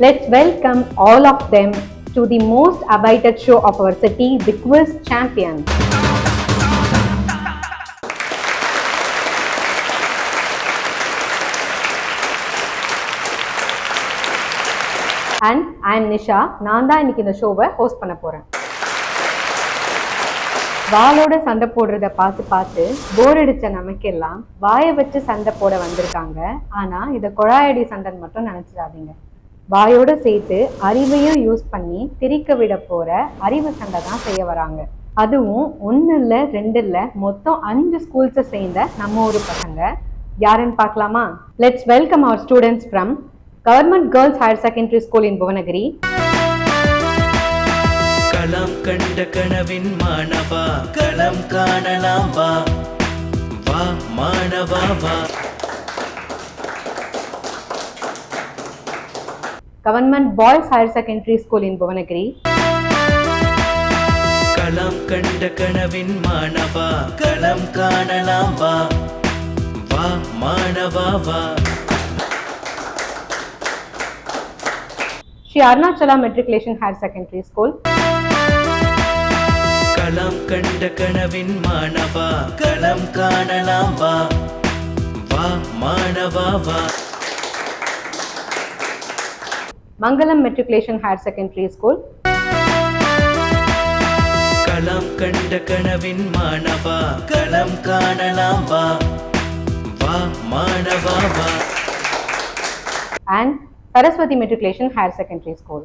Let's welcome all of them to the most awaited show of our city, the Quiz Champions. And I am Nisha. நான் தான் இன்னைக்கு இந்த ஷோவை host பண்ண போறேன். வாளோட சண்டை போடுறத பார்த்து போர் அடிச்ச நமக்கெல்லாம் வாயை வச்சு சண்டை போட வந்திருக்காங்க. ஆனா இதை குழாயடி சண்டைன்னு மட்டும் நினைச்சிடாதீங்க. வாயோட சேர்த்து அறிவையும் யூஸ் பண்ணி திரிக்க விட போற அறிவு சண்டை தான் செய்ய வராங்க. அதுவும் 1 இல்ல 2 இல்ல மொத்தம் 5 ஸ்கூல்ஸை சேர்ந்த நம்ம ஊர் பசங்க. யாருன்னு பார்க்கலாமா? Let's welcome our students from Government Girls Higher Secondary School in Bhuvanagiri. களம் கண்ட கனவின் மாணவா களம் காணலாம் வா வா மாணவா வா. Government Boys Higher Secondary School in Bhuvanagiri. களம் கண்ட கனவின் மாணவா களம் காணலாம் வா வா மாணவா வா. Shri Arunachala Matriculation Higher Secondary School. களம் கண்ட கனவின் மாணவா களம் காணலாம் வா வா மாணவா வா. Mangalam Matriculation Higher Secondary School. களம் கண்ட கனவின் மாணவா களம் காணலாம் வா வா மாணவா வா. And Saraswati Matriculation Higher Secondary School.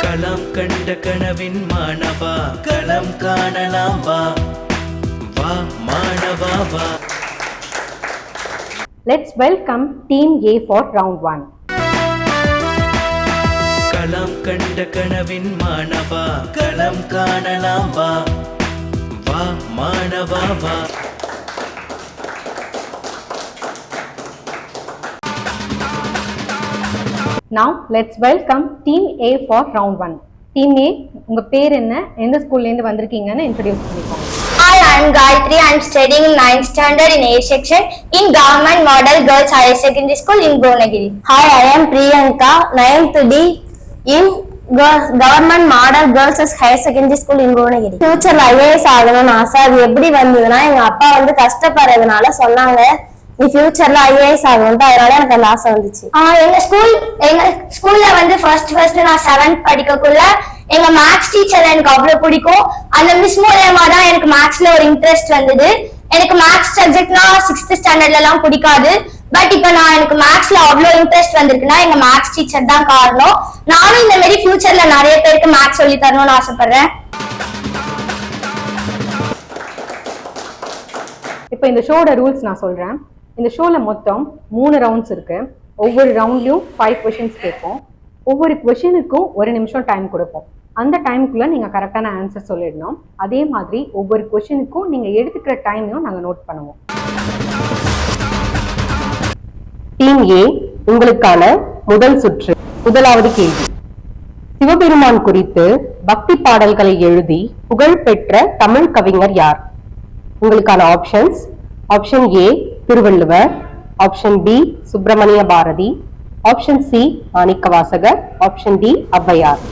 களம் கண்ட கனவின் மாணவா களம் காணலாம் வா வா மாணவா வா. Let's welcome Team A for round 1. களம் கண்ட கனவின் மாணவா களம் காணலாம் வா வா மாணவா வா. Now let's welcome Team A for round 1. Team A, உங்க பேர் என்ன, எந்த ஸ்கூல்ல இருந்து வந்திருக்கீங்கன்னு இன்ட்ரோ듀ce பண்ணிக்கோங்க. Hi, I am Gayatri. I am studying in 9th standard in A section in Government Model Girls Higher Secondary School in Bhuvanagiri. Hi, I am Priyanka, 9th D in Government Model Girls Higher Secondary School in Bhuvanagiri. Future IAS ஆகணும்னு ஆசை. அது எப்படி வந்ததுன்னா எங்க அப்பா கஷ்டப்படுறதுனால சொன்னாங்க நீ ஃபியூச்சர்ல ஐஏஎஸ் ஆகணும்ட்டு, அதனால எனக்கு அந்த ஆசை வந்துச்சு. எங்க ஸ்கூல்ல ஃபர்ஸ்ட் நான் 7th படிக்கக்குள்ள எங்க மேத்ஸ் டீச்சர் எனக்கு அவ்வளவு பிடிக்கும். அந்த மிஸ் மூலமா தான் எனக்கு மேத்ஸ்ல ஒரு இன்ட்ரெஸ்ட் வந்தது. எனக்கு மேத்ஸ் சப்ஜெக்ட்னா 6th ஸ்டாண்டர்ட்ல எல்லாம் பிடிக்காது. பட் இப்ப எனக்கு மேத்ஸ்ல அவ்வளவு இன்ட்ரெஸ்ட் வந்திருக்குன்னா எங்க மேத்ஸ் டீச்சர் தான் காரணம். நானும் இந்த மாதிரி ஃபியூச்சர்ல நிறைய பேருக்கு மேத்ஸ் சொல்லி தரணும்னு ஆசைப்படுறேன். இப்போ இந்த ஷோட ரூல்ஸ் நான் சொல்றேன். இந்த ஷோல மொத்தம் 3 ரவுண்ட்ஸ் இருக்கு. ஒவ்வொரு ரவுண்ட்லயும் 5 கொஸ்டின்ஸ் கேட்போம். ஒவ்வொரு கொஸ்டினுக்கும் 1 நிமிஷம் டைம் கொடுப்போம். அந்த டைமுக்குள்ள நீங்க கரெக்டான ஆன்சர் சொல்லிடணும். அதே மாதிரி ஒவ்வொரு கொஸ்டினுக்கும் நீங்க எடுத்துக்கிற டைமையும் நாங்க நோட் பண்ணுவோம். டீம் ஏ, உங்களுக்கான முதல் சுற்று. முதலாவது கேள்வி, சிவபெருமான் குறித்து பக்தி பாடல்களை எழுதி புகழ்பெற்ற தமிழ் கவிஞர் யார்? உங்களுக்கான options: option A Thiruvalluvar, option B Subramania Bharati, option C Manikkavasagar, option D Avvaiyar.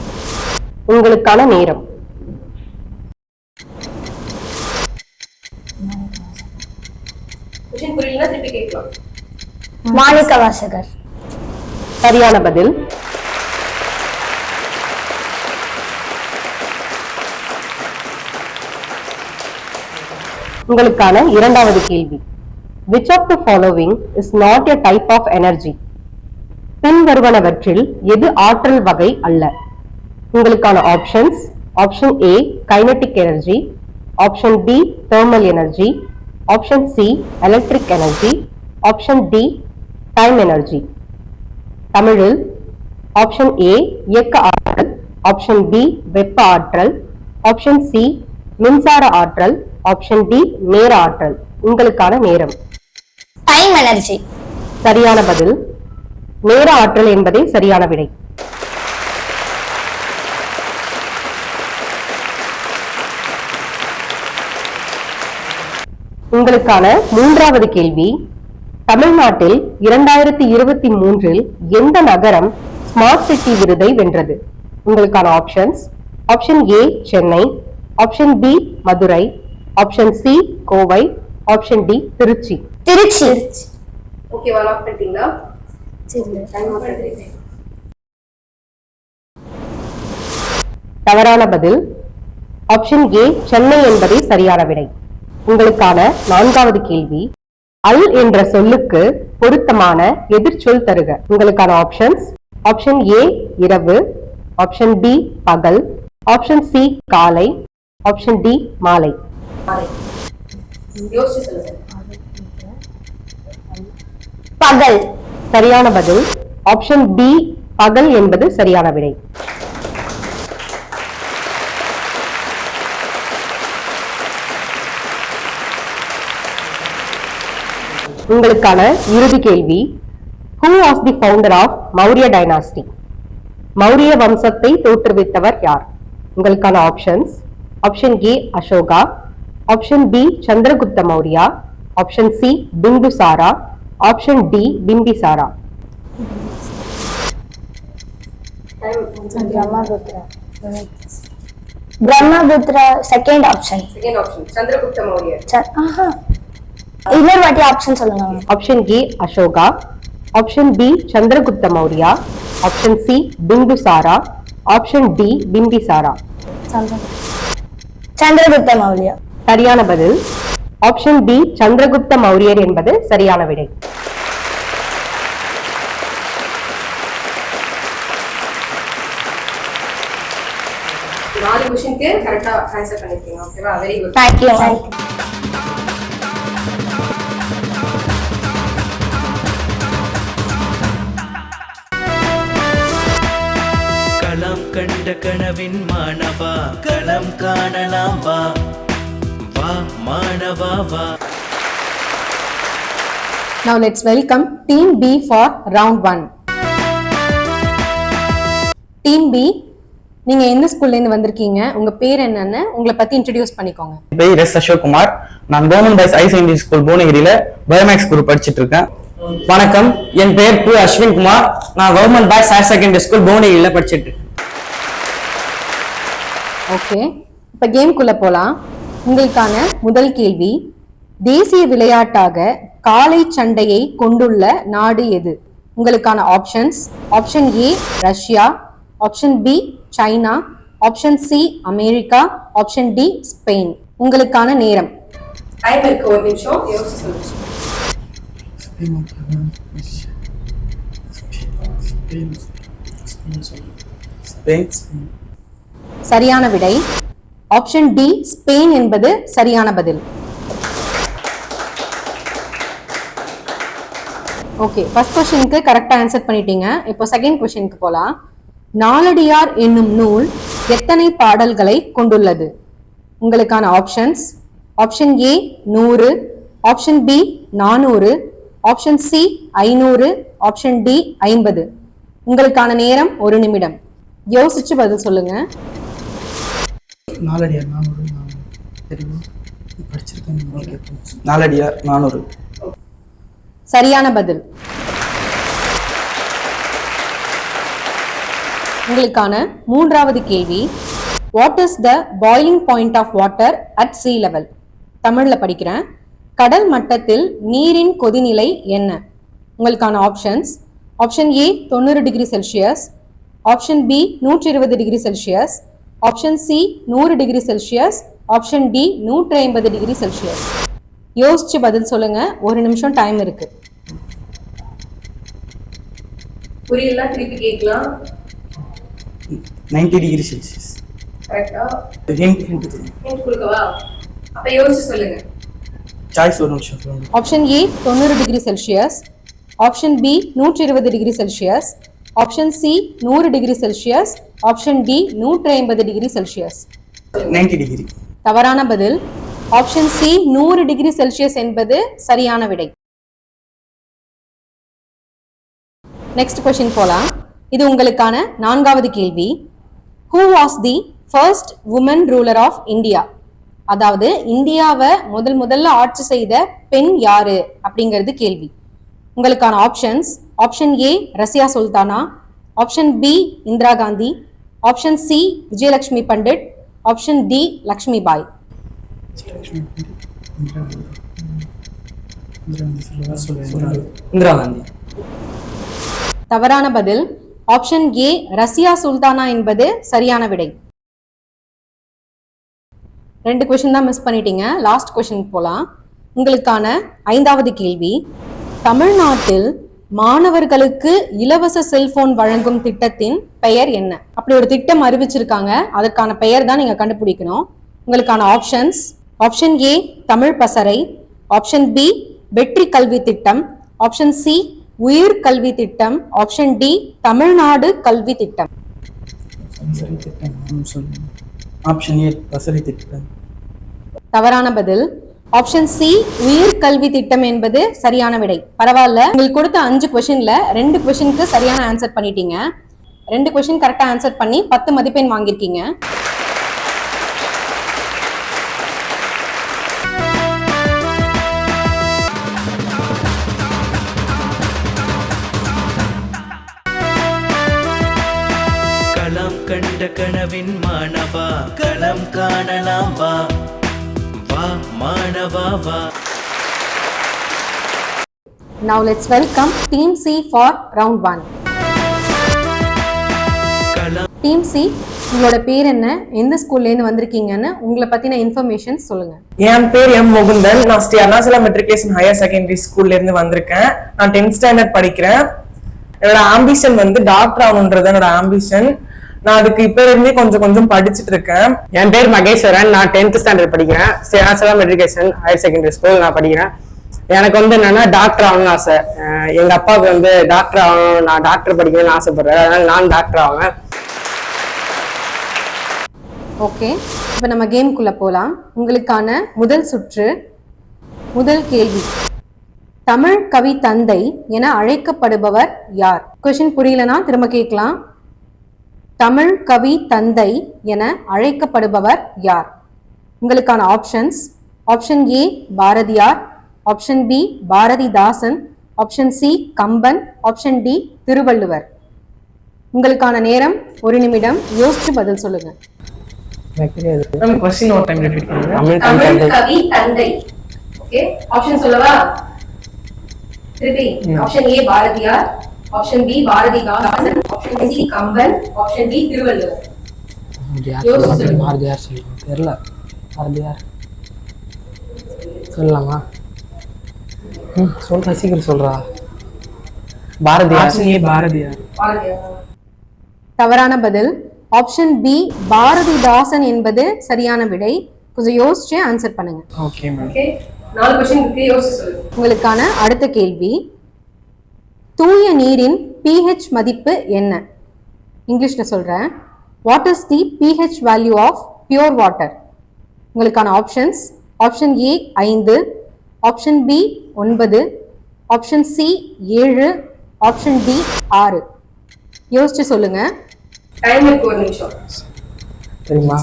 உங்களுக்கான நேரம். மாணிக்கவாசகர். சரியான பதில். உங்களுக்கான இரண்டாவது கேள்வி, which of the following is not a type of energy? பின்வருவனவற்றில் எது ஆற்றல் வகை அல்ல? உங்களுக்கான options: option A kinetic energy, option B thermal energy, option C electric energy, option D time energy. தமிழில் ஆப்ஷன் ஏ இயக்க ஆற்றல், ஆப்ஷன் பி வெப்ப ஆற்றல், ஆப்ஷன் சி மின்சார ஆற்றல், ஆப்ஷன் டி நேர ஆற்றல். உங்களுக்கான நேரம். Time energy. சரியான பதில். நேர ஆற்றல் என்பதே சரியான விடை. உங்களுக்கான மூன்றாவது கேள்வி, தமிழ்நாட்டில் 2023 எந்த நகரம் ஸ்மார்ட் சிட்டி விருதை வென்றது? உங்களுக்கான options: option A Chennai, option B Madurai, option C Kovai, option D Tiruchi. Tiruchi. ஓகேவா, லாக் பண்ணிட்டீங்களா? தவறான பதில். ஆப்ஷன் ஏ சென்னை என்பதே சரியான விடை. உங்களுக்கான 4வது கேள்வி: அல் என்ற சொல்லுக்கு பொருத்தமான எதிர்ச்சொல் தருக. உங்களுக்கான ஆப்ஷன்ஸ்: ஆப்ஷன் ஏ இரவு, ஆப்ஷன் பி பகல், ஆப்ஷன் சி காலை, ஆப்ஷன் டி மாலை. பகல். சரியான பதில். ஆப்ஷன் பி பகல் என்பது சரியான விடை. உங்களுக்கான இறுதி கேள்வி: Who was the founder of Maurya dynasty? Maurya வம்சத்தை தோற்றுவித்தவர் யார்? உங்களுக்கான options: option A Ashoka, option B Chandragupta Maurya, option C Bindusara, option D Bimbisara. Brahmaputra. Second option. Chandragupta மௌரியர். இன்னொரு வாட்டி ஆப்ஷன் சொல்லுங்க. Option A Ashoka, option B Chandragupta Maurya, option C Bindusara, option D Bimbisara. Chandragupta Maurya. சரியான பதில். ஆப்ஷன் பி சந்திரகுப்த மௌரியர் என்பது சரியான விடை. நாலு क्वेश्चनக்கு கரெக்ட்டா ஆன்சர் பண்ணிருக்கீங்க. ஓகேவா, வெரி குட். Thank you. களம் கண்ட கனவின் மாணவா களம் காணலாம் வா வா மாணவா வா. Now let's welcome Team B for round 1. Team B, நீங்க எந்த ஸ்கூல்ல இருந்து வந்திருக்கீங்க? உங்க பேர் என்னன்னு உங்களை பத்தி இன்ட்ரோடியூஸ் பண்ணிக்கோங்க. பேர் எஸ் அசோக்குமார். நான் government boys higher secondary school புவனகிரியில பயோமேக்ஸ் குரூப் படிச்சிட்டு இருக்கேன். வணக்கம், என் பேர் பு அஸ்வின் குமார். நான் government boys higher secondary school புவனகிரியில படிச்சிட்டு இருக்கேன். ஓகே, இப்ப கேம்குள்ள போலாம். உங்களுக்கான முதல் கேள்வி: தேசிய விளையாட்டாக காளை சண்டையை கொண்டுள்ள நாடு எது? உங்களுக்கான options: option A Russia, option B China, option C America, option D Spain. உங்களுக்கான நேரம். டைம் இருக்கு, ஒரு நிமிஷம் யோசிச்சு சொல்லுங்க. சரியான விடை. ஆப்ஷன் டி ஸ்பெயின் என்பது சரியான பதில். ஓகே, ஃபர்ஸ்ட் क्वेश्चनக்கு கரெக்ட்டா ஆன்சர் பண்ணிட்டீங்க. இப்போ செகண்ட் क्वेश्चनக்கு போலாம். நாலடியார் என்னும் நூல் எத்தனை பாடல்களை கொண்டுள்ளது? உங்களுக்கான options: option A 100, option B 400, option C 500, option D 50. உங்களுக்கான நேரம் 1 நிமிடம். யோசிச்சு பதில் சொல்லுங்க. நாலடியார் 400. சரியான பதில். உங்களுக்கான மூன்றாவது கேள்வி: what is the boiling point of water at sea level? தமிழ்ல படிக்கிறேன். கடல் மட்டத்தில் நீரின் கொதிநிலை என்ன? உங்களுக்கான options: option A 90 degree Celsius, option B 120 degree Celsius, option C 100 degree Celsius, option D 150 degree Celsius. யோசிச்சு பதில் சொல்லுங்க. 1 நிமிஷம் டைம் இருக்கு. புரியல, திருப்பி கேட்கலாம். 90 டிகிரி செல்சியஸ். கரெக்ட்டா? ஹிண்ட் கொடுக்கவா? அப்ப யோசிச்சு சொல்லுங்க. சாய்ஸ் ஒரு நிமிஷம் சொல்லுங்க. Option A 90 degree Celsius, option B 120 degree Celsius, option C 100 degree Celsius, option D 150 degree Celsius. 90 degree. தவறான பதில். ஆப்ஷன் சி 100 டிகிரி செல்சியஸ் என்பது சரியான விடை. நெக்ஸ்ட் क्वेश्चन போலாம். இது உங்களுக்கான 4வது கேள்வி. Who was the first woman ruler of India? அதாவது இந்தியாவை முதல்ல ஆட்சி செய்த பெண் யாரு அப்படிங்கிறது கேள்வி. உங்களுக்கான options: option A Razia Sultana, option B Indira Gandhi, option C Vijayalakshmi Pandit, option D Lakshmi Bai. Indira Gandhi. தவறான பதில். ஆப்ஷன் ஏ ரசியா சுல்தானா என்பது சரியான விடை. 2 கொஸ்டின் தான் மிஸ் பண்ணிட்டீங்க. லாஸ்ட் கொஸ்டின் போலாம். உங்களுக்கான 5வது கேள்வி: தமிழ்நாட்டில் மாணவர்களுக்கு இலவச செல்போன் வழங்கும் திட்டத்தின் பெயர் என்ன? அப்படி ஒரு திட்டம் அறிவிச்சிருக்காங்க, அதற்கான பெயர் தான் நீங்க கண்டுபிடிக்கணும். உங்களுக்கான ஆப்ஷன்ஸ்: ஆப்ஷன் ஏ தமிழ் பசறை, ஆப்ஷன் பி வெற்றி கல்வி திட்டம், ஆப்ஷன் சி உயிர் கல்வி திட்டம், ஆப்ஷன் டி தமிழ்நாடு கல்வி திட்டம். ஆப்ஷன் ஏ பசறை திட்டம். தவறான பதில். ஆப்ஷன் சி உயிர் கல்வி திட்டம் என்பது சரியான விடை. பரவாயில்ல, உங்களுக்கு கொடுத்த 5 கொஸ்டின்ல 2 கொஸ்டினுக்கு சரியான ஆன்சர் பண்ணிட்டீங்க. 2 கொஸ்டின் கரெக்டா ஆன்சர் பண்ணி 10 மதிப்பெண் வாங்கியிருக்கீங்க. களம் கண்ட கனவின் மாணவா களம் காணலாம் வா வா மாணவா வா. Now let's welcome Team C for round 1. Team C, உங்களோட பேர் என்ன, எந்த ஸ்கூல்ல இருந்து வந்திருக்கீங்கன்னு உங்களை பத்தின இன்ஃபர்மேஷன் சொல்லுங்க. என் பேர் எம் முகுந்தன். நான் Sri Arunachalam matriculation higher secondary ஸ்கூல்ல இருந்து வந்திருக்கேன். நான் 10th ஸ்டாண்டர்ட் படிக்கிறேன். என்னோட ஆம்பிஷன் வந்து டாக்டர் ஆகணுன்றது என்னோட ஆம்பிஷன். நான் அதுக்கு இப்ப இருந்தே கொஞ்சம் கொஞ்சம் படிச்சுட்டு இருக்கேன். என் பேர் மகேஸ்வரன். நான் 10th ஸ்டாண்டர்ட் படிக்கிறேன். Sri Arunachalam matriculation higher secondary school நான் படிக்கிறேன். எனக்கு வந்து என்னன்னா டாக்டர் ஆகணும்னு ஆசை. எங்க அப்பாவுக்கு வந்து டாக்டர் ஆகணும், நான் டாக்டர் படிக்கணும்னு ஆசைப்படுறேன். அதனால நான் டாக்டர் ஆவேன். ஓகே, இப்போ நம்ம கேம்குள்ள போலாம். உங்களுக்கான முதல் சுற்று, முதல் கேள்வி: தமிழ் கவி தந்தை என அழைக்கப்படுபவர் யார்? கொஸ்டின் புரியலனா திரும்ப கேட்கலாம். தமிழ் கவி தந்தை என அழைக்கப்படுபவர் யார்? உங்களுக்கான options: option A Bharathiyar, option B Bharathidasan, option C Kamban, option D Thiruvalluvar. உங்களுக்கான நேரம் 1 நிமிடம். யோசிச்சு பதில் சொல்லுங்க. கொஸ்டின் ஒரு டைம் ரிப்பீட் பண்ணுங்க. தமிழ் கவி தந்தை. ஓகே, ஆப்ஷன் சொல்லவா? திருப்பி. Option A Bharathiyar, option B Bharathidasan, option C Kamban, option D Thiruvalluvar. Bharathiyar சொல்லுங்க. தெரியல. பாரதியார் சொல்லலாமா? சொல்றா, சீக்கிரம் சொல்றா. பாரதியார். ஏ பாரதியார். தவறான பதில். ஆப்ஷன் பி பாரதிதாசன் என்பது சரியான விடை. கொஞ்சம் யோசிச்சு ஆன்சர் பண்ணுங்க. Okay ma'am. ஓகே, 4 क्वेश्चन இருக்கு, யோசிச்சு சொல்லுங்க. உங்களுக்கான அடுத்த கேள்வி: தூய நீரின் pH மதிப்பு என்ன? இங்கிலீஷ்ல சொல்றேன். What is the pH value of pure water? உங்களுக்கான options: option A 5, option B 9, option C 7, option D 6. யோசிச்சு சொல்லுங்க. டைம் இருக்கு, 1 நிமிஷம். தெரியுமா?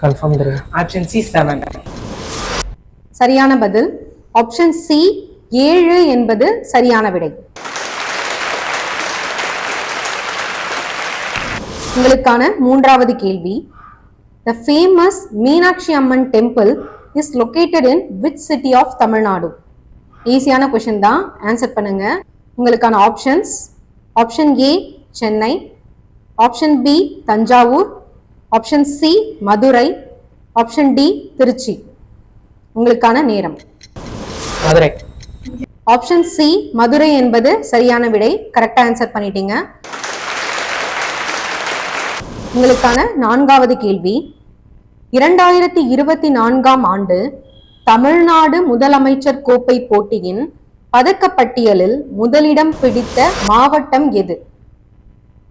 கன்ஃபார்ம் தெரியும். Option C 7. சரியான பதில். ஆப்ஷன் சி 7 என்பது சரியான விடை. உங்களுக்கான 3வது கேள்வி: The famous Meenakshi Amman temple is located in which city of Tamil Nadu? ஈஸியான கொஸ்டின் தான், ஆன்சர் பண்ணுங்க. உங்களுக்கான options: option A Chennai, option B Thanjavur, option C Madurai, option D Tiruchi. உங்களுக்கான நேரம். மதுரை. ஆப்ஷன் சி மதுரை என்பது சரியான விடை. கரெக்டா ஆன்சர் பண்ணிட்டீங்க. உங்களுக்கான 4வது கேள்வி: 2024ஆம் ஆண்டு தமிழ்நாடு முதலமைச்சர் கோப்பை போட்டியின் பதக்கப்பட்டியலில் முதலிடம் பிடித்த மாவட்டம் எது?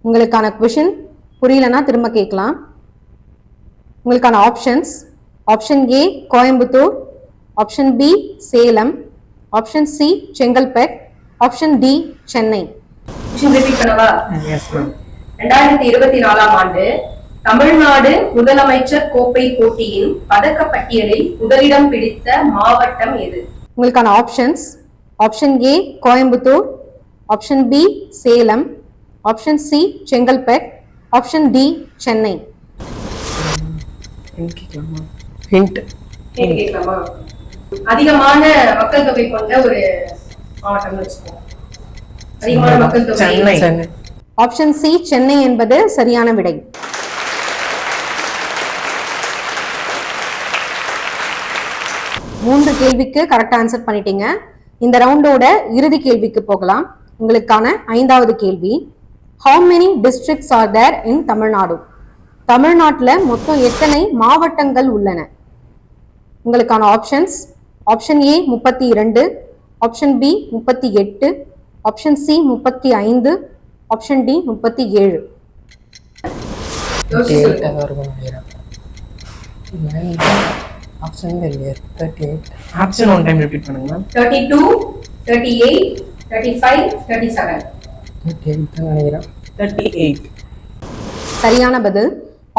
உங்களுக்கான கொஸ்டின் புரியலனா திரும்ப கேட்கலாம். உங்களுக்கான options: option A Coimbatore, option B Salem, option C Chengalpattu, option D Chennai. Question repeat பண்ணவா? Yes ma'am. 2024ஆம் ஆண்டு தமிழ்நாடு முதலமைச்சர் கோப்பை போட்டியின் பதக்கப்பட்டியலில் முதலிடம் பிடித்த மாவட்டம் எது? உங்களுக்கான options: option A Coimbatore, option B Salem, option C Chengalpattu, option D Chennai. Hint கேட்கலாமா? அதிகமான மக்கள் தொகை கொண்ட ஒரு மாவட்டம்னு வச்சுக்கோங்க. அதிகமான மக்கள் தொகை சென்னை. ஆப்ஷன் சி சென்னை என்பது சரியான விடை. மூன்று கேள்விக்கு கரெக்ட் ஆன்சர் பண்ணிட்டீங்க. இந்த ரவுண்டோட இறுதி கேள்விக்கு போகலாம். உங்களுக்கான 5வது கேள்வி, how many districts are there in Tamil Nadu? தமிழ்நாட்டில் மொத்தம் எத்தனை மாவட்டங்கள் உள்ளன? உங்களுக்கான options, option A 32, option B 38, option C 35, option D 37. Option 38. Option one time repeat பண்ணுங்க மேம். 32, 38, 35, 37. 38 தான் நினைக்கிறேன். 38. சரியான பதில்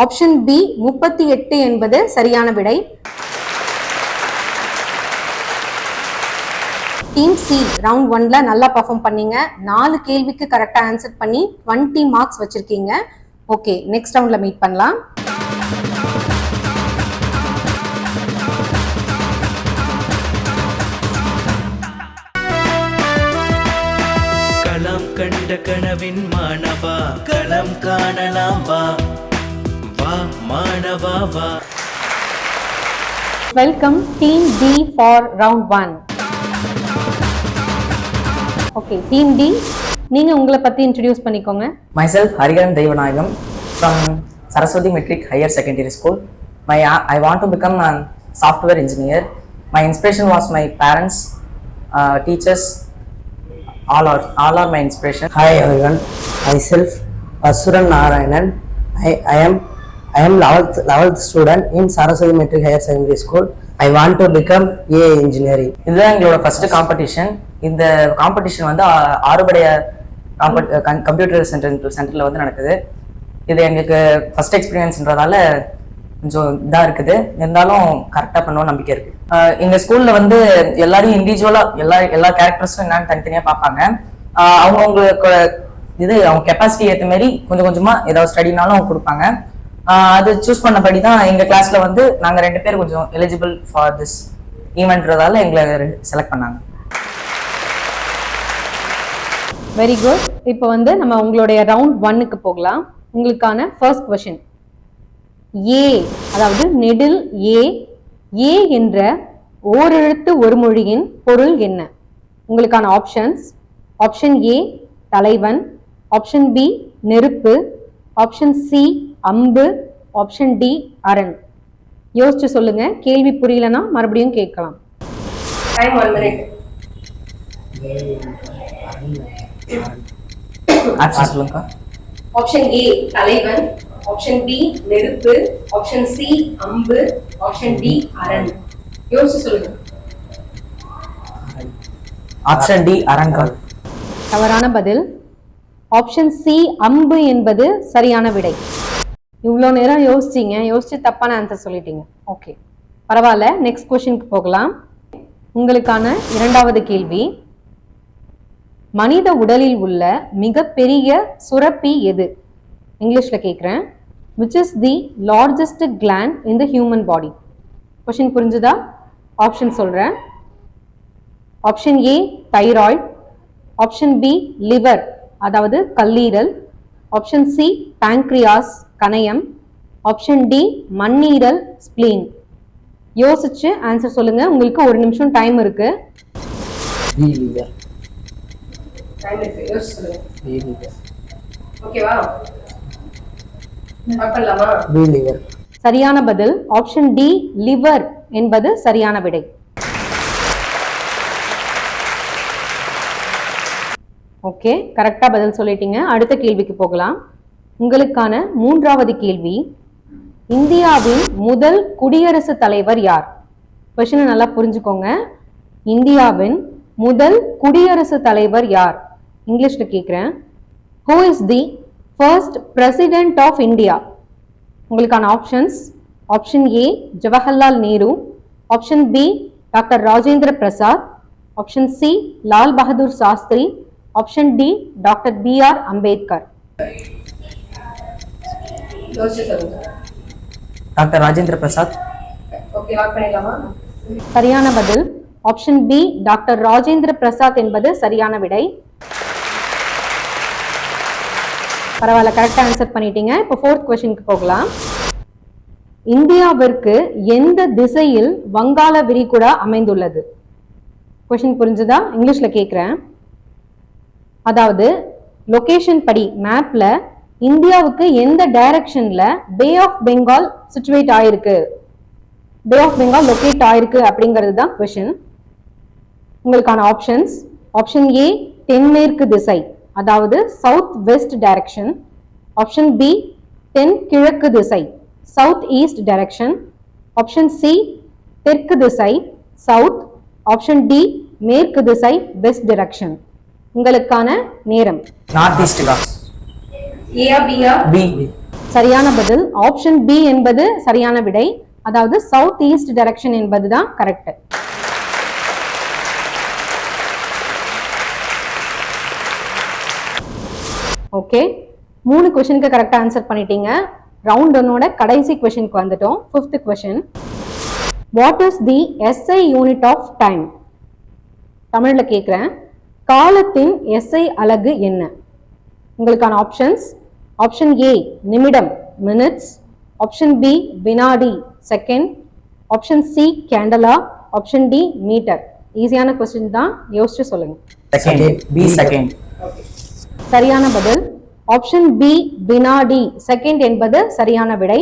ஆப்ஷன் பி 38 என்பது சரியான விடை. டீம் சி ரவுண்ட் 1ல நல்லா பெர்ஃபார்ம் பண்ணீங்க. 4 கேள்விக்கு கரெக்டா ஆன்சர் பண்ணி 20 மார்க்ஸ் வச்சிருக்கீங்க. ஓகே, நெக்ஸ்ட் ரவுண்ட்ல மீட் பண்ணலாம். களம் கண்ட கனவின் மாணவா களம் காணலாம் வா வா மாணவா வா. Welcome team D for round 1. Okay, team D, நீங்க உங்களை பத்தி இன்ட்ரோடியூஸ் பண்ணிக்கோங்க. Myself Hariharan Devanagam from Saraswati Metric Higher Secondary School. I want to become a software engineer. My inspiration was my parents, teachers. All are my inspiration. Hi everyone, myself Asuran Narayanan. I am 11th student in Saraswati Metric Higher Secondary School. I want to become AI engineering. இதுதான் எங்களோட first competition. இந்த competition வந்து ஆறுபடைய computer சென்டரில் வந்து நடக்குது. இது எங்களுக்கு first எக்ஸ்பீரியன்ஸ்ன்றதால கொஞ்சம் இதாக இருக்குது. இருந்தாலும் கரெக்டாக பண்ணுவோம் நம்பிக்கை இருக்கு. எங்கள் ஸ்கூலில் வந்து எல்லாரையும் இண்டிவிஜுவலாக எல்லா கேரக்டர்ஸும் என்னன்னு தனித்தனியாக பார்ப்பாங்க. அவங்கவுங்களுக்கு அவங்க கெப்பாசிட்டி ஏற்ற மாதிரி கொஞ்சம் கொஞ்சமாக ஏதாவது ஸ்டடினாலும் அவங்க கொடுப்பாங்க. அது சூஸ் பண்ணபடி தான் எங்கள் கிளாஸில் வந்து நாங்கள் 2 பேர் கொஞ்சம் எலிஜிபிள் ஃபார் திஸ் ஈவெண்ட்றதால எங்களை செலக்ட் பண்ணாங்க. Very good. இப்போ வந்து நம்ம உங்களுடைய ரவுண்ட் 1க்கு போகலாம். உங்களுக்கான ஃபர்ஸ்ட் क्वेश्चन, ஏ அதாவது நெடில் ஏ என்ற ஓரெழுத்து ஒரு மொழியின் பொருள் என்ன? உங்களுக்கான ஆப்ஷன்ஸ், ஆப்ஷன் ஏ தலைவன், ஆப்ஷன் பி நெருப்பு, ஆப்ஷன் சி அம்பு, ஆப்ஷன் டி அரண். யோசிச்சு சொல்லுங்க. கேள்வி புரியலனா மறுபடியும் கேட்கலாம். Time 1 minute. ஆப்ஷன் சொல்லுங்கக்கா. ஆப்ஷன் ஏ தலைவன், ஆப்ஷன் பி நெருப்பு, ஆப்ஷன் சி அம்பு, ஆப்ஷன் டி அரண். யோசிச்சு சொல்லுங்க. ஆப்ஷன் டி அரண்கா. தவறான பதில். ஆப்ஷன் சி அம்பு என்பது சரியான விடை. இவ்வளோ நேரம் யோசிச்சிங்க, யோசிச்சு தப்பான ஆன்சர் சொல்லிட்டீங்க. ஓகே, பரவாயில்ல. நெக்ஸ்ட் क्वेश्चनக்கு போகலாம். உங்களுக்கான 2வது கேள்வி, மனித உடலில் உள்ள மிகப்பெரிய சுரப்பி எது? இங்கிலீஷ்ல கேட்குறேன். which is the largest gland in the human body? Question புரிஞ்சுதா? ஆப்ஷன் சொல்றேன். Option A thyroid, option B liver அதாவது கல்லீரல், ஆப்ஷன் சி பாங்க்ரியாஸ் கணையம், ஆப்ஷன் டி மண்ணீரல் ஸ்பிளீன். யோசிச்சு ஆன்சர் சொல்லுங்க. உங்களுக்கு 1 நிமிஷம் டைம் இருக்கு. டைம் இருக்கு, யோசிச்சு சொல்லுங்க. ஓகேவா? பார்க்கலாமா? சரியான பதில் ஆப்ஷன் டி லிவர் என்பது சரியான விடை. ஓகே, கரெக்டா பதில் சொல்லிட்டீங்க. அடுத்த கேள்விக்கு போகலாம். உங்களுக்கான 3வது கேள்வி, இந்தியாவின் முதல் குடியரசுத் தலைவர் யார்? கொஸ்டினை நல்லா புரிஞ்சுக்கோங்க. இந்தியாவின் முதல் குடியரசுத் தலைவர் யார்? இங்கிலீஷ்ல கேட்குறேன். Who is the first president of India? உங்களுக்கான options, option A Jawaharlal Nehru, option B doctor Rajendra Prasad, option C Lal Bahadur Shastri, option D doctor B.R. Ambedkar. Doctor Rajendra Prasad. சரியான பதில் option B doctor Rajendra Prasad என்பது சரியான விடை. பரவாயில்ல, கரெக்டா ஆன்சர் பண்ணிட்டீங்க. இப்போ 4th கொஸ்டினுக்கு போகலாம். இந்தியாவிற்கு எந்த திசையில் வங்காள விரிகுடா அமைந்துள்ளது? கொஸ்டின் புரிஞ்சுதா? இங்கிலீஷ்ல கேக்குறேன். அதாவது லொகேஷன் படி மேப்ல இந்தியாவுக்கு எந்த டைரக்ஷன்ல பே ஆஃப் பெங்கால் சிச்சுவேட் ஆயிருக்கு, பே ஆஃப் பெங்கால் லொகேட் ஆயிருக்கு அப்படிங்கிறது தான் கொஸ்டின். உங்களுக்கான ஆப்ஷன்ஸ்: ஆப்ஷன் ஏ தென்மேற்கு திசை, அதாவது south west direction. Option B தென் கிழக்கு திசை, south east direction. Option C தெற்கு திசை, சவுத். ஆப்ஷன் டி மேற்கு திசை, வெஸ்ட் டைரக்ஷன். உங்களுக்கான நேரம். North east B. சரியான பதில் ஆப்ஷன் பி என்பது சரியான விடை. அதாவது சவுத் ஈஸ்ட் டைரக்ஷன் என்பதுதான் கரெக்ட். ஓகே, 3 क्वेश्चनக்கு கரெக்டா ஆன்சர் பண்ணிட்டீங்க. ரவுண்ட் 1ஓட கடைசி क्वेश्चनக்கு வந்துட்டோம். 5th question. What is the SI unit of time? தமிழ்ல கேக்குறேன். காலத்தின் SI அலகு என்ன? உங்களுக்கான ஆப்ஷன்ஸ்: ஆப்ஷன் ஏ நிமிடம் மினிட்ஸ், ஆப்ஷன் பி வினாடி second, option C கேண்டலா, option D metre. ஈஸியான क्वेश्चन தான், யோசிச்சு சொல்லுங்க. செகண்ட். சரியான பதில் ஆப்ஷன் பி வினாடி செகண்ட் என்பது சரியான விடை.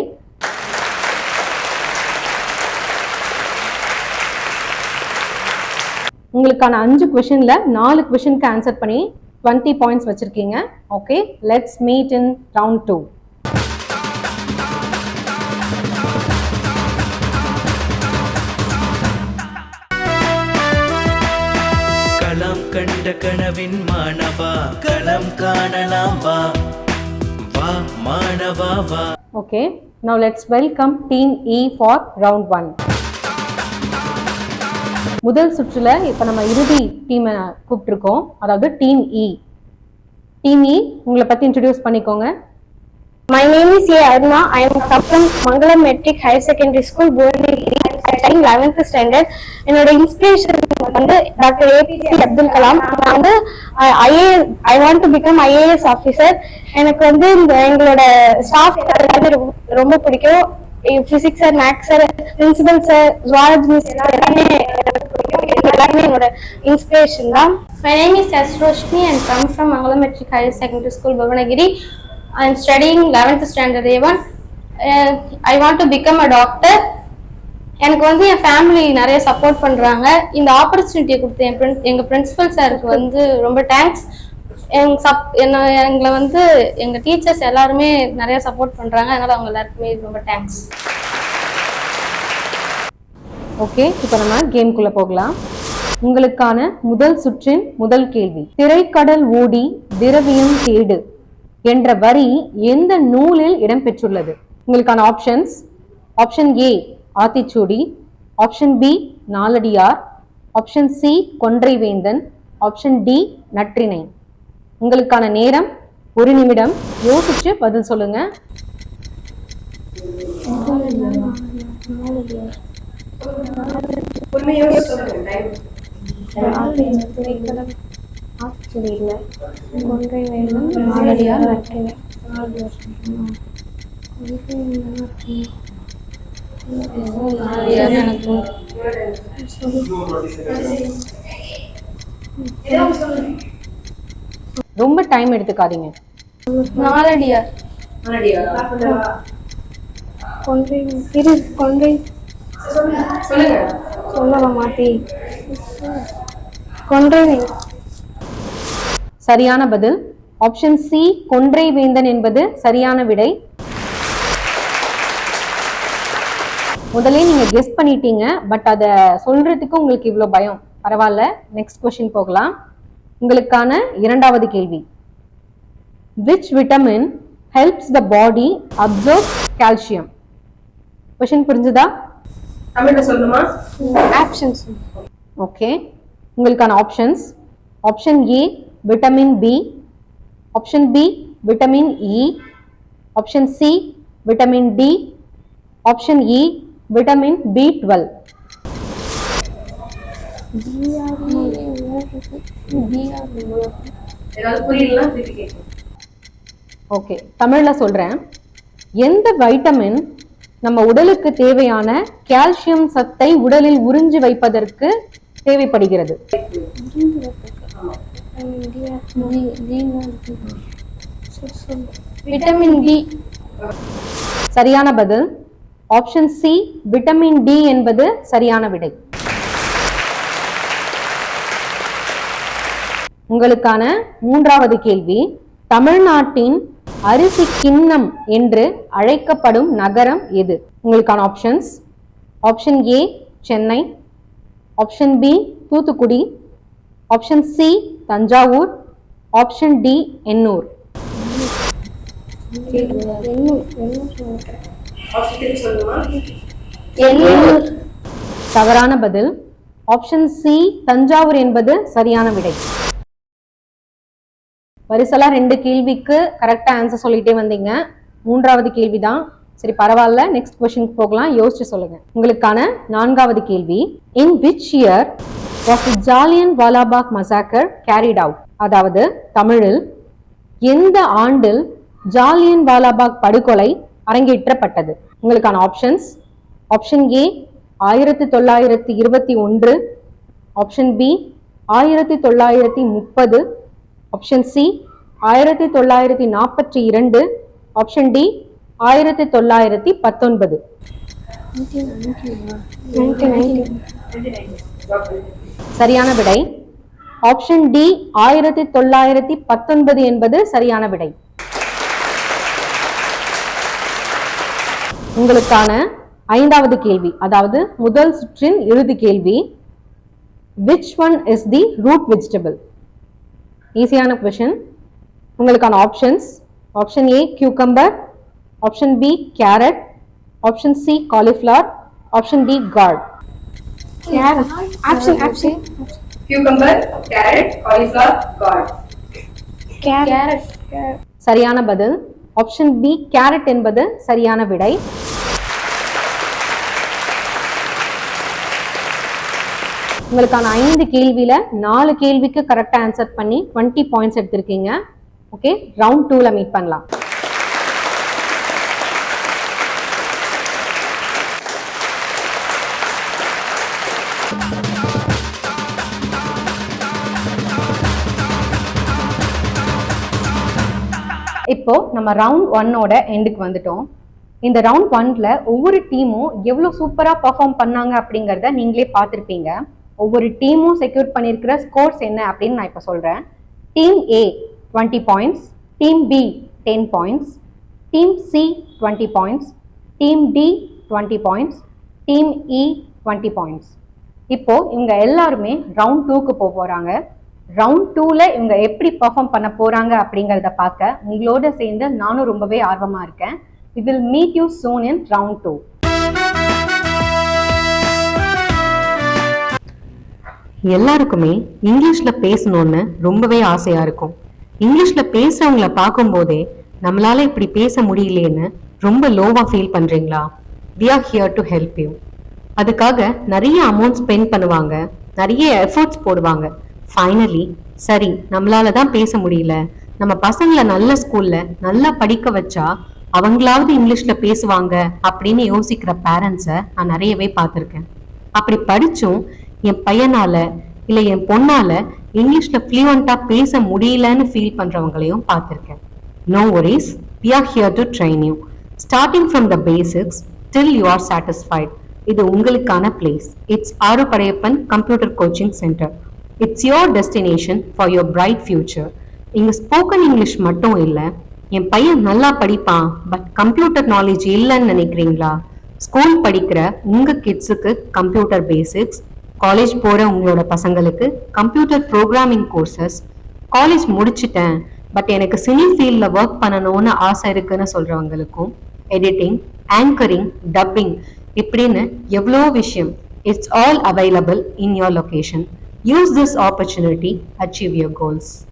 உங்களுக்கான 5 क्वेश्चनல 4 क्वेश्चनக்கு ஆன்சர் பண்ணி 20 பாயிண்ட்ஸ் வச்சிருக்கீங்க. Okay, let's meet in round 2. களம் கண்ட கனவின் மாணவா களம் காணலாம் வா வா மாணவா வா. Okay, now let's welcome team E for round 1. முதல் சுற்றுல இப்ப நம்ம இறுதி டீமை கூப்பிட்டுருக்கோம், அதாவது டீம் E. டீம் E உங்களை பத்தி இன்ட்ரோடியூஸ் பண்ணிக்கோங்க. My name is A. Aruna. I am from Mangalam Metric Higher Secondary School, Bhuvanagiri. I studying 11th standard. என்னோட இன்ஸ்பிரேஷன் வந்து டாக்டர் APJ அப்துல் கலாம். நான் வந்து I want to become IAS officer. எனக்கு வந்து இந்த எங்களோட ஸ்டாஃப் எல்லாமே ரொம்ப பிடிக்கும். Physics sir, maths sir, principal sir, zoology miss எல்லாமே என்னோட இன்ஸ்பிரேஷன் தான். My name is S. Roshni and come from Mangalam Metric Higher Secondary School, Bhuvanagiri. I am studying 11th standard A1. I want to become a doctor. எனக்கு வந்து என் family நிறைய support பண்றாங்க. இந்த ஆப்பர்ச்சுனிட்டியை கொடுத்த எங்க பிரின்சிபல் சாருக்கு வந்து ரொம்ப தேங்க்ஸ். எங்களை வந்து எங்க டீச்சர்ஸ் எல்லாருமே நிறைய சப்போர்ட் பண்றாங்க. அதனால அவங்க எல்லாருக்குமே ரொம்ப தேங்க்ஸ். ஓகே, இப்போ நம்ம கேம்குள்ள போகலாம். உங்களுக்கான முதல் சுற்றின் முதல் கேள்வி. திரைக்கடல் ஊடி திரவியம் தேடு என்ற வரி எந்த நூலில் இடம்பெற்றுள்ளது? உங்களுக்கான options: option A Aathichoodi, option B Naladiyar, option C Konraivendhan, option D Natrinai. உங்களுக்கான நேரம் 1 நிமிடம். யோசிச்சு பதில் சொல்லுங்க. ரொம்ப டைம் எடுத்துக்காதீங்க. நாலடியார். சரியான பதில் ஆப்ஷன் சி கொன்றைவேந்தன் என்பது சரியான விடை. முதல்ல நீங்க கெஸ் பண்ணிட்டீங்க, பட் அத சொல்றதுக்கு உங்களுக்கு இவ்வளவு பயம். பரவாயில்ல, நெக்ஸ்ட் क्वेश्चन போகலாம். உங்களுக்கான இரண்டாவது கேள்வி. Which vitamin helps the body absorb calcium? Question புரிஞ்சுதா? தமிழ்ல சொல்லுமா? ஆப்ஷன்ஸ். ஓகே, உங்களுக்கான options: option A vitamin B, option B vitamin E, option C vitamin D, option E vitamin B12. Okay, தமிழ்ல சொல்றேன். எந்த வைட்டமின் நம்ம உடலுக்கு தேவையான கால்சியம் சத்தை உடலில் உறிஞ்சி வைப்பதற்கு தேவைப்படுகிறது? Vitamin D. சரியான பதில் ஆப்ஷன் சி விட்டமின் டி என்பது சரியான விடை. உங்களுக்கான மூன்றாவது கேள்வி: தமிழ்நாட்டின் அரிசி கிண்ணம் என்று அழைக்கப்படும் நகரம் எது? உங்களுக்கான options: option A Chennai, option B Thoothukudi, option C Thanjavur, option D Ennore. தவறான பதில் ஆப்ஷன் சி தஞ்சாவூர் என்பது சரியான விடை. வரிசலா 2 கேள்விக்கு கரெக்டா ஆன்சர் சொல்லிட்டே வந்தீங்க. மூன்றாவது கேள்விதான். சரி, பரவாயில்ல. நெக்ஸ்ட் கொஸ்டின் போகலாம். யோசிச்சு சொல்லுங்க. உங்களுக்கான 4வது கேள்வி: in which year was the Jallian Wala Bagh massacre carried out? அதாவது தமிழில் எந்த ஆண்டில் ஜாலியன் வாலாபாக் படுகொலை அரங்கேற்றப்பட்டது? உங்களுக்கான options: option A 1921, option B 1930, option C 1942, option D 1919. சரியான விடை ஆப்ஷன் டி 1919 என்பது சரியான விடை. உங்களுக்கான 5வது கேள்வி, அதாவது முதல் சுற்றின் இறுதி கேள்வி: which one is the root vegetable? ஈஸியான கொஸ்டின். உங்களுக்கான options: option A cucumber, option B carrot, option C cauliflower, option D gourd. Cucumber, carrot, cauliflower, gourd. சரியான பதில் ஆப்ஷன் பி கேரட் என்பது சரியான விடை. உங்களுக்கான 5 கேள்வியில 4 கேள்விக்கு கரெக்டா ஆன்சர் பண்ணி 20 பாயிண்ட்ஸ் எடுத்திருக்கீங்க. ஓகே, ரவுண்ட் 2ல மீட் பண்ணலாம். இப்போ நம்ம ரவுண்ட் 1ஓட எண்டுக்கு வந்துட்டோம். இந்த ரவுண்ட் 1ல ஒவ்வொரு டீமும் எவ்வளவு சூப்பரா பெர்ஃபார்ம் பண்ணாங்க அப்படிங்கறத நீங்களே பார்த்திருப்பீங்க. ஒவ்வொரு டீமும் செக்யூர் பண்ணியிருக்கிற ஸ்கோர்ஸ் என்ன அப்படின்னு நான் இப்போ சொல்றேன். Team A 20 points, team B 10 points, team C 20 points, team D 20 points, team E 20 points. இப்போ இவங்க எல்லாருமே ரவுண்ட் 2க்கு போறாங்க. ரவுண்ட் 2ல இவங்க எப்படி பெர்ஃபார்ம் பண்ண போறாங்க அப்படிங்கறத பார்க்க உங்களோட சேர்ந்து நானும் ரொம்பவே ஆர்வமா இருக்கேன். We will meet you soon in round 2. எல்லாருக்குமே இங்கிலீஷ்ல பேசணும்னு ரொம்பவே ஆசையா இருக்கும். இங்கிலீஷ்ல பேசுறவங்கள பார்க்கும் போதே நம்மளால இப்படி பேச முடியலையேன்னு ரொம்ப லோவா ஃபீல் பண்றீங்களா? We are here to help you. அதுக்காக நிறைய அமௌண்ட் ஸ்பெண்ட் பண்ணுவாங்க, நிறைய எஃபர்ட்ஸ் போடுவாங்க. ஃபைனலி சரி நம்மளால தான் பேச முடியல, நம்ம பசங்களை நல்ல ஸ்கூல்ல நல்லா படிக்க வச்சா அவங்களாவது இங்கிலீஷ்ல பேசுவாங்க அப்படின்னு யோசிக்கிற பேரண்ட்ஸை நான் நிறையவே பார்த்துருக்கேன். அப்படி படிச்சும் என் பையனால இல்லை என் பொண்ணால இங்கிலீஷ்ல ஃப்ளூவெண்டா பேச முடியலன்னு ஃபீல் பண்றவங்களையும் பார்த்துருக்கேன். No worries, we are here to train you. Starting from the basics till you are satisfied. இது உங்களுக்கான place. It's Arupadaiyappan computer coaching centre. It's your destination for your bright future. இங்க ஸ்போக்கன் இங்கிலீஷ் மட்டும் இல்லை, என் பையன் நல்லா படிப்பான் பட் கம்ப்யூட்டர் நாலேஜ் இல்லைன்னு நினைக்கிறீங்களா? ஸ்கூல் படிக்கிற உங்க கிட்ஸுக்கு கம்ப்யூட்டர் பேசிக்ஸ், காலேஜ் போற உங்களோட பசங்களுக்கு கம்ப்யூட்டர் ப்ரோக்ராமிங் கோர்சஸ், காலேஜ் முடிச்சிட்டேன் பட் எனக்கு சினி ஃபீல்ட்ல ஒர்க் பண்ணணும்னு ஆசை இருக்குன்னு சொல்றவங்களுக்கும் எடிட்டிங், ஆங்கரிங், டப்பிங் இப்படின்னு எவ்வளோ விஷயம். It's all available in your location. Use this opportunity, achieve your goals.